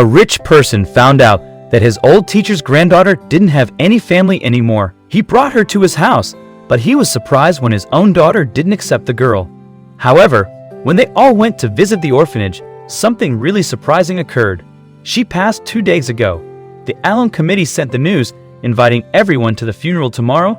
A rich person found out that his old teacher's granddaughter didn't have any family anymore. He brought her to his house, but he was surprised when his own daughter didn't accept the girl. However, when they all went to visit the orphanage, something really surprising occurred. She passed 2 days ago. The Alum Committee sent the news, inviting everyone to the funeral tomorrow.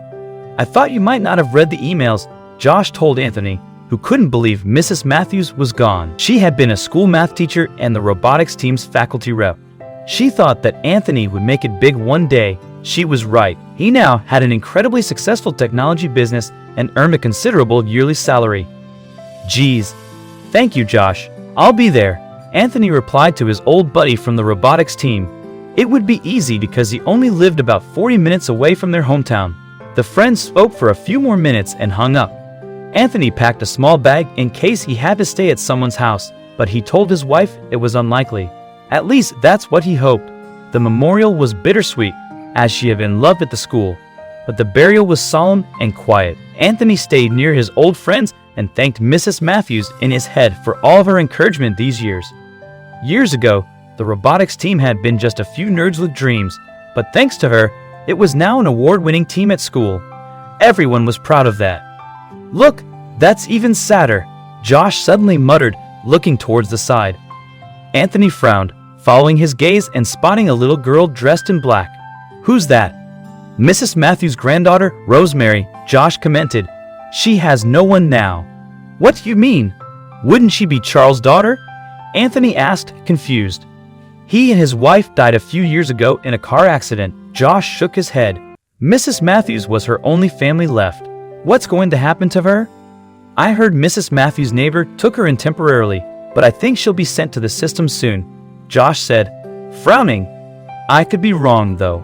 I thought you might not have read the emails, Josh told Anthony, who couldn't believe Mrs. Matthews was gone. She had been a school math teacher and the robotics team's faculty rep. She thought that Anthony would make it big one day. She was right. He now had an incredibly successful technology business and earned a considerable yearly salary. Geez. Thank you, Josh. I'll be there, Anthony replied to his old buddy from the robotics team. It would be easy because he only lived about 40 minutes away from their hometown. The friends spoke for a few more minutes and hung up. Anthony packed a small bag in case he had to stay at someone's house, but he told his wife it was unlikely. At least that's what he hoped. The memorial was bittersweet, as she had been loved at the school, but the burial was solemn and quiet. Anthony stayed near his old friends and thanked Mrs. Matthews in his head for all of her encouragement these years. Years ago, the robotics team had been just a few nerds with dreams, but thanks to her, it was now an award-winning team at school. Everyone was proud of that. Look, that's even sadder, Josh suddenly muttered, looking towards the side. Anthony frowned, following his gaze and spotting a little girl dressed in black. Who's that? Mrs. Matthews' granddaughter, Rosemary, Josh commented. She has no one now. What do you mean? Wouldn't she be Charles' daughter? Anthony asked, confused. He and his wife died a few years ago in a car accident. Josh shook his head. Mrs. Matthews was her only family left. What's going to happen to her? I heard Mrs. Matthews' neighbor took her in temporarily, but I think she'll be sent to the system soon, Josh said, frowning. I could be wrong, though.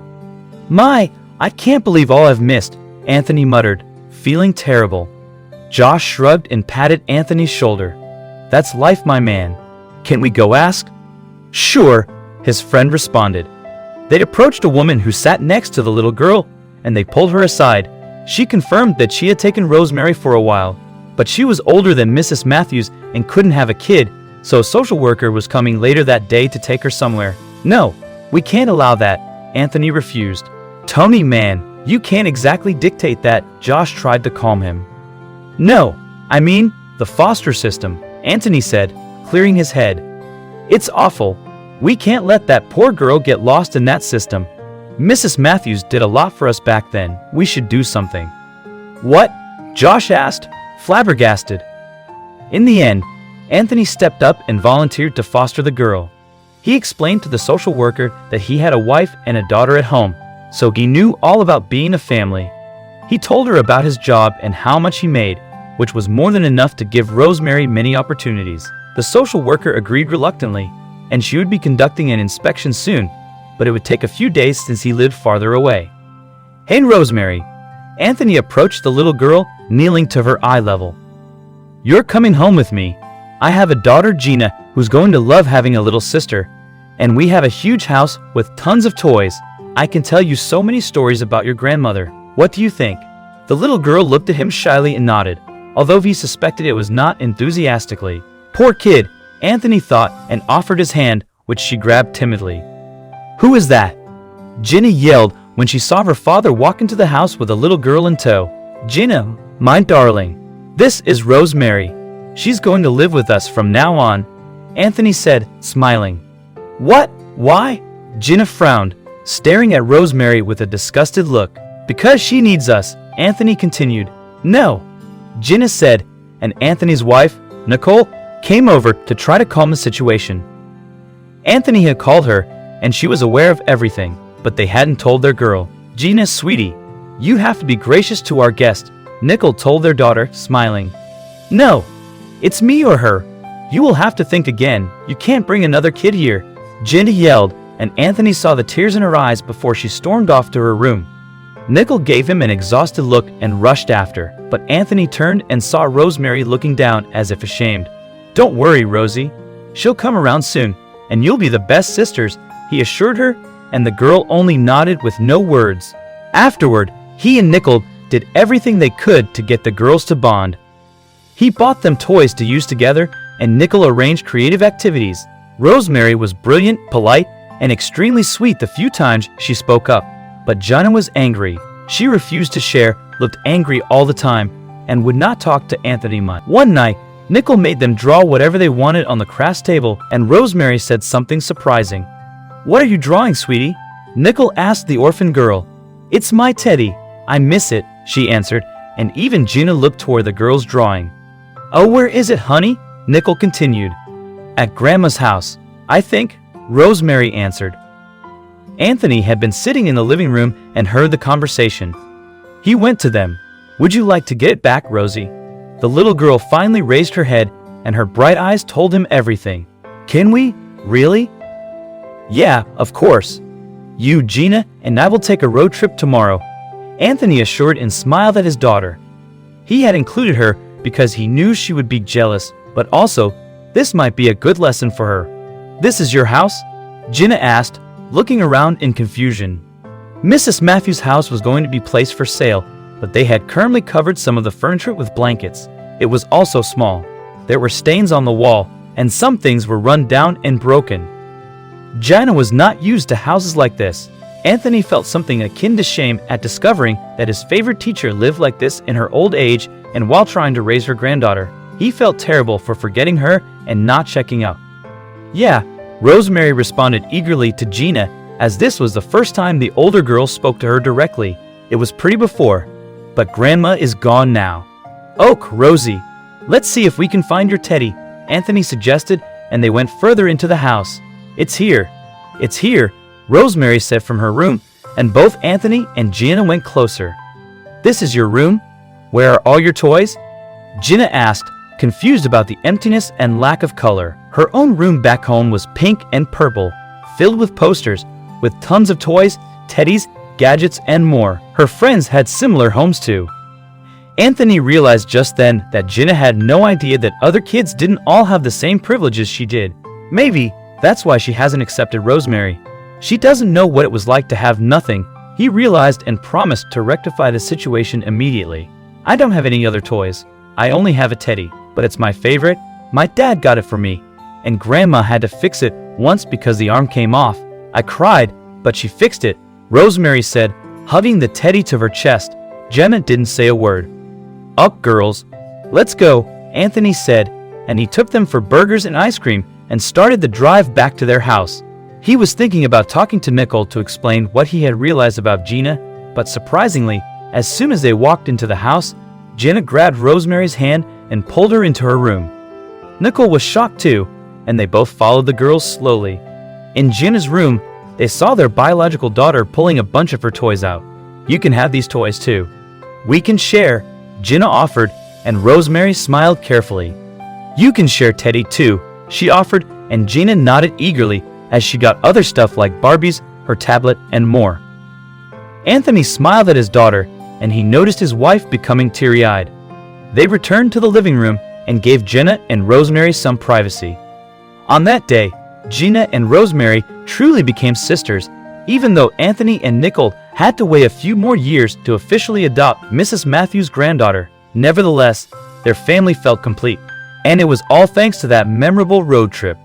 My, I can't believe all I've missed, Anthony muttered, feeling terrible. Josh shrugged and patted Anthony's shoulder. That's life, my man. Can we go ask? Sure, his friend responded. They approached a woman who sat next to the little girl, and they pulled her aside. She confirmed that she had taken Rosemary for a while, but she was older than Mrs. Matthews and couldn't have a kid, so a social worker was coming later that day to take her somewhere. No, we can't allow that, Anthony refused. Tony, man, you can't exactly dictate that, Josh tried to calm him. No, I mean, the foster system, Anthony said, clearing his head. It's awful. We can't let that poor girl get lost in that system. Mrs. Matthews did a lot for us back then. We should do something. What? Josh asked, flabbergasted. In the end, Anthony stepped up and volunteered to foster the girl. He explained to the social worker that he had a wife and a daughter at home, so he knew all about being a family. He told her about his job and how much he made, which was more than enough to give Rosemary many opportunities. The social worker agreed reluctantly, and she would be conducting an inspection soon, but it would take a few days since he lived farther away. Hey, Rosemary. Anthony approached the little girl, kneeling to her eye level. You're coming home with me. I have a daughter, Gina, who's going to love having a little sister, and we have a huge house with tons of toys. I can tell you so many stories about your grandmother. What do you think? The little girl looked at him shyly and nodded, although he suspected it was not enthusiastically. Poor kid, Anthony thought, and offered his hand, which she grabbed timidly. Who is that? Gina yelled when she saw her father walk into the house with a little girl in tow. Gina, my darling, this is Rosemary. She's going to live with us from now on, Anthony said, smiling. What? Why? Gina frowned, staring at Rosemary with a disgusted look. Because she needs us, Anthony continued. No, Gina said, and Anthony's wife, Nicole, came over to try to calm the situation. Anthony had called her, and she was aware of everything, but they hadn't told their girl. Gina, sweetie, you have to be gracious to our guest, Nicole told their daughter, smiling. No, it's me or her. You will have to think again. You can't bring another kid here, Gina yelled, and Anthony saw the tears in her eyes before she stormed off to her room. Nicole gave him an exhausted look and rushed after, but Anthony turned and saw Rosemary looking down as if ashamed. Don't worry, Rosie. She'll come around soon, and you'll be the best sisters, he assured her, and the girl only nodded with no words. Afterward, he and Nicole did everything they could to get the girls to bond. He bought them toys to use together, and Nicole arranged creative activities. Rosemary was brilliant, polite, and extremely sweet the few times she spoke up. But Gina was angry. She refused to share, looked angry all the time, and would not talk to Anthony much. One night, Nickel made them draw whatever they wanted on the crafts table, and Rosemary said something surprising. "What are you drawing, sweetie?" Nickel asked the orphan girl. "It's my teddy. I miss it," she answered, and even Gina looked toward the girl's drawing. "Oh, where is it, honey?" Nickel continued. "At Grandma's house, I think," Rosemary answered. Anthony had been sitting in the living room and heard the conversation. He went to them. "Would you like to get it back, Rosie?" The little girl finally raised her head, and her bright eyes told him everything. "Can we? Really?" "Yeah, of course. You, Gina, and I will take a road trip tomorrow," Anthony assured and smiled at his daughter. He had included her because he knew she would be jealous, but also, this might be a good lesson for her. "This is your house?" Gina asked, looking around in confusion. Mrs. Matthews' house was going to be placed for sale, but they had currently covered some of the furniture with blankets. It was also small. There were stains on the wall, and some things were run down and broken. Gina was not used to houses like this. Anthony felt something akin to shame at discovering that his favorite teacher lived like this in her old age, and while trying to raise her granddaughter, he felt terrible for forgetting her and not checking out. "Yeah," Rosemary responded eagerly to Gina, as this was the first time the older girl spoke to her directly. It was pretty before, but Grandma is gone now. "Oak, Rosie, let's see if we can find your teddy," Anthony suggested, and they went further into the house. "It's here. It's here," Rosemary said from her room, and both Anthony and Gina went closer. "This is your room? Where are all your toys?" Gina asked, confused about the emptiness and lack of color. Her own room back home was pink and purple, filled with posters, with tons of toys, teddies, gadgets, and more. Her friends had similar homes too. Anthony realized just then that Gina had no idea that other kids didn't all have the same privileges she did. Maybe that's why she hasn't accepted Rosemary. She doesn't know what it was like to have nothing. He realized and promised to rectify the situation immediately. "I don't have any other toys. I only have a teddy, but it's my favorite. My dad got it for me, and Grandma had to fix it once because the arm came off. I cried, but she fixed it," Rosemary said, hugging the teddy to her chest. Gina didn't say a word. "Up, girls. Let's go," Anthony said, and he took them for burgers and ice cream and started the drive back to their house. He was thinking about talking to Nickel to explain what he had realized about Gina, but surprisingly, as soon as they walked into the house, Gina grabbed Rosemary's hand and pulled her into her room. Nickel was shocked too, and they both followed the girls slowly. In Gina's room, they saw their biological daughter pulling a bunch of her toys out. "You can have these toys too." "We can share," Gina offered, and Rosemary smiled carefully. "You can share Teddy too," she offered, and Gina nodded eagerly as she got other stuff like Barbies, her tablet, and more. Anthony smiled at his daughter, and he noticed his wife becoming teary-eyed. They returned to the living room and gave Gina and Rosemary some privacy. On that day, Gina and Rosemary truly became sisters, even though Anthony and Nickel had to wait a few more years to officially adopt Mrs. Matthews' granddaughter. Nevertheless, their family felt complete, and it was all thanks to that memorable road trip.